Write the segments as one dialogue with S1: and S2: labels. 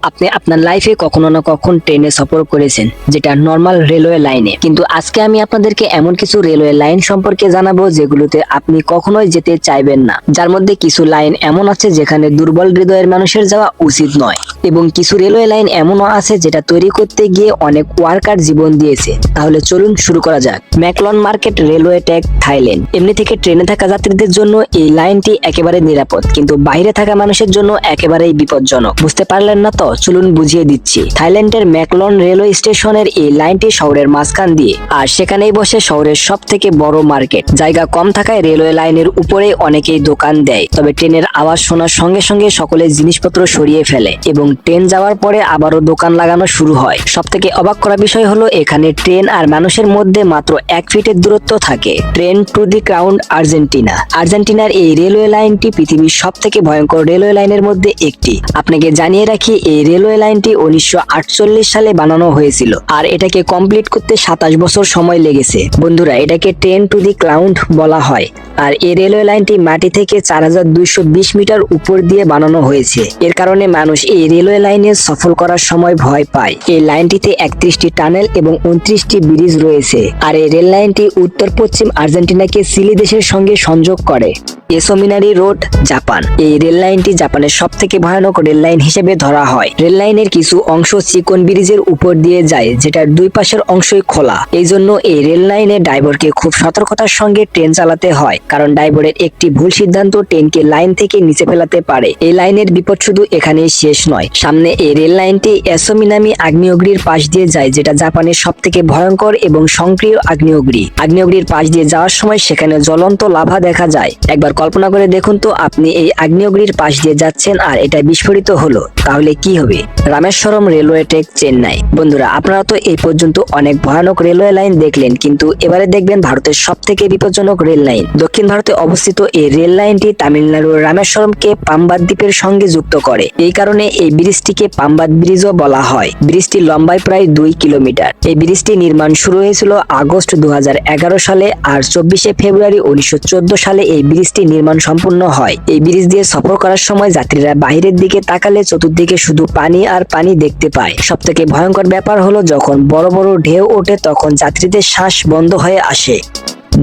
S1: আপনি আপনার লাইফে কখনো না কখন ট্রেনে সফর করেছেন, যেটা নর্মাল রেলওয়ে লাইনে। কিন্তু আজকে আমি আপনাদেরকে এমন কিছু রেলওয়ে লাইন সম্পর্কে জানাবো যেগুলোতে আপনি কখনোই যেতে চাইবেন না। যার মধ্যে কিছু লাইন এমন আছে যেখানে দুর্বল হৃদয়ের মানুষের যাওয়া উচিত নয়, এবং কিছু রেলওয়ে লাইন এমনও আছে যেটা তৈরি করতে গিয়ে অনেক ওয়ার্কার জীবন দিয়েছে। তাহলে চলুন শুরু করা যাক। ম্যাকলন মার্কেট রেলওয়ে ট্র্যাক, থাইল্যান্ড। এমনি থেকে ট্রেনে থাকা যাত্রীদের জন্য এই লাইনটি একেবারে নিরাপদ, কিন্তু বাইরে থাকা মানুষের জন্য একেবারেই বিপজ্জনক। বুঝতে পারলেন না তো? চলুন বুঝিয়ে দিচ্ছি। থাইল্যান্ডের ম্যাকলন রেলওয়ে স্টেশনের এই লাইনটি শহরের মাঝখান দিয়ে, আর সেখানেই বসে শহরের সব থেকে বড় মার্কেট। জায়গা কম থাকায় রেলওয়ে লাইনের উপরে অনেকেই দোকান দেয়, তবে ট্রেনের আওয়াজ শোনার সঙ্গে সঙ্গে সকলে জিনিসপত্র সরিয়ে ফেলে এবং ট্রেন যাওয়ার পরে আবারও দোকান লাগানো শুরু হয়। সব থেকে অবাক করা বিষয় হলো এখানে ট্রেন আর মানুষের মধ্যে মাত্র 1 ফিটের দূরত্ব থাকে। Train to the crown, Argentina. আর্জেন্টিনার এই রেলওয়ে লাইনটি পৃথিবীর সব থেকে ভয়ঙ্কর রেলওয়ে লাইনের মধ্যে একটি। আপনাকে জানিয়ে রাখি, এই রেলওয়ে লাইনটি 1948 সালে বানানো হয়েছিল, আর এটাকে কমপ্লিট করতে 27 বছর সময় লেগেছে। বন্ধুরা, এটাকে ট্রেন টু দি ক্রাউন বলা হয়, আর এই রেলওয়ে লাইনটি মাটি থেকে 4220 মিটার উপর দিয়ে বানানো হয়েছে। এর কারণে মানুষ এই রেলওয়ে লাইনে সফর করার সময় ভয় পায়। এই লাইনটিতে 31টি টানেল এবং 29টি ব্রিজ রয়েছে, আর এই রেল লাইনটি উত্তর পশ্চিম আর্জেন্টিনাকে চিলি দেশের সঙ্গে সংযোগ করে। এসোমিনারি রোড, জাপান। এই রেল লাইনটি জাপানের সব থেকে ভয়ানক রেল লাইন হিসেবে ধরা হয়। রেল লাইনের কিছু অংশ চিকন ব্রিজের উপর দিয়ে যায়, যেটার দুই পাশের অংশই খোলা। এই জন্য এই রেল লাইনে ড্রাইভারকে খুব সতর্কতার সঙ্গে ট্রেন চালাতে হয়, কারণ ড্রাইভারের একটি ভুল সিদ্ধান্ত ট্রেনকে লাইন থেকে নিচে ফেলাতে পারে। এই লাইনের বিপদ শুধু এখানেই শেষ নয়। সামনে এই রেল লাইনটি এসোমিনামি আগ্নেয়গিরির পাশ দিয়ে যায়, যেটা জাপানের সব থেকে ভয়ঙ্কর এবং সক্রিয় আগ্নেয়গিরি। আগ্নেয়গিরির পাশ দিয়ে যাওয়ার সময় সেখানে জ্বলন্ত লাভা দেখা যায়। একবার কল্পনা করে দেখুন তো, আপনি এই আগ্নেয়গিরির পাশ দিয়ে যাচ্ছেন আর এটা বিস্ফোরিত হলো, তাহলে কি হবে? Rameswaram railway track, Chennai. বন্ধুরা, আপনারা তো এই পর্যন্ত অনেক ভয়ানক রেলওয়ে লাইন দেখলেন, কিন্তু এবারে দেখবেন ভারতের সব থেকে বিপজ্জনক রেল লাইন। দক্ষিণ ভারতে অবস্থিত এই রেল লাইনটি তামিলনাড়ুর রামেশ্বরমকে পাম্বাদ দ্বীপের সঙ্গে যুক্ত করে। এই কারণে এই ব্রিজটিকে পাম্বাদ ব্রিজও বলা হয়। ব্রিজটি লম্বায় প্রায় 2 কিলোমিটার। এই ব্রিজটি নির্মাণ শুরু হয়েছিল আগস্ট 2011 সালে, আর 24শে ফেব্রুয়ারি 1914 সালে এই ব্রিজটি নির্মাণ সম্পূর্ণ হয়। এই ব্রিজ দিয়ে সফর করার সময় যাত্রীরা বাইরের দিকে তাকালে চতুর্দিকে শুধু পানি আর পানি দেখতে পায়। সব থেকে ভয়ঙ্কর ব্যাপার হলো যখন বড় বড় ঢেউ ওঠে তখন যাত্রীদের শ্বাস বন্ধ হয়ে আসে।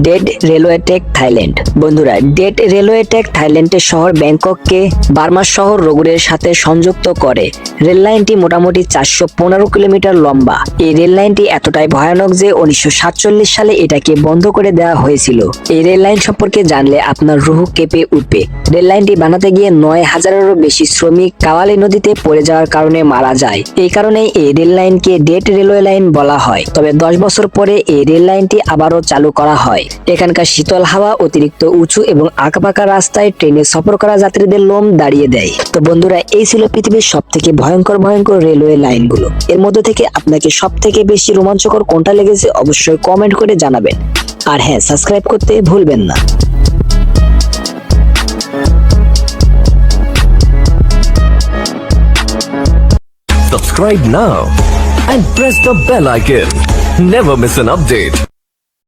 S1: Dead railway track, Thailand. বন্ধুরা, ডেড রেলওয়ে ট্র্যাক থাইল্যান্ডের শহর ব্যাংকককে বার্মা শহর রোগরের সাথে সংযুক্ত করে। রেল লাইনটি মোটামুটি 415 কিলোমিটার লম্বা। এই রেল লাইনটি এতটাই ভয়ানক যে 1947 সালে এটাকে বন্ধ করে দেওয়া হয়েছিল। এই রেল লাইন সম্পর্কে জানলে আপনার রুহ কেঁপে উঠবে। রেল লাইনটি বানাতে গিয়ে 9000-এরও বেশি শ্রমিক কাওয়ালি নদীতে পড়ে যাওয়ার কারণে মারা যায়। এই কারণেই এই রেল লাইনকে ডেড রেলওয়ে লাইন বলা হয়। তবে 10 বছর পরে এই রেল লাইনটি আবারও চালু করা হয়। এখানকার শীতল হাওয়া, অতিরিক্ত উঁচু এবং আঁকাবাঁকা রাস্তায় ট্রেনে সফর করা যাত্রীদের লোম দাঁড়িয়ে দেয়। তো বন্ধুরা, এই ছিল পৃথিবীর সব থেকে ভয়ঙ্কর রেলওয়ে লাইনগুলো। এর মধ্যে থেকে আপনাকে সব থেকে বেশি রোমাঞ্চকর কোনটা লেগেছে অবশ্যই কমেন্ট করে জানাবেন। আর হ্যাঁ, সাবস্ক্রাইব করতে ভুলবেন না।
S2: Subscribe now and press the bell icon. Never miss an update.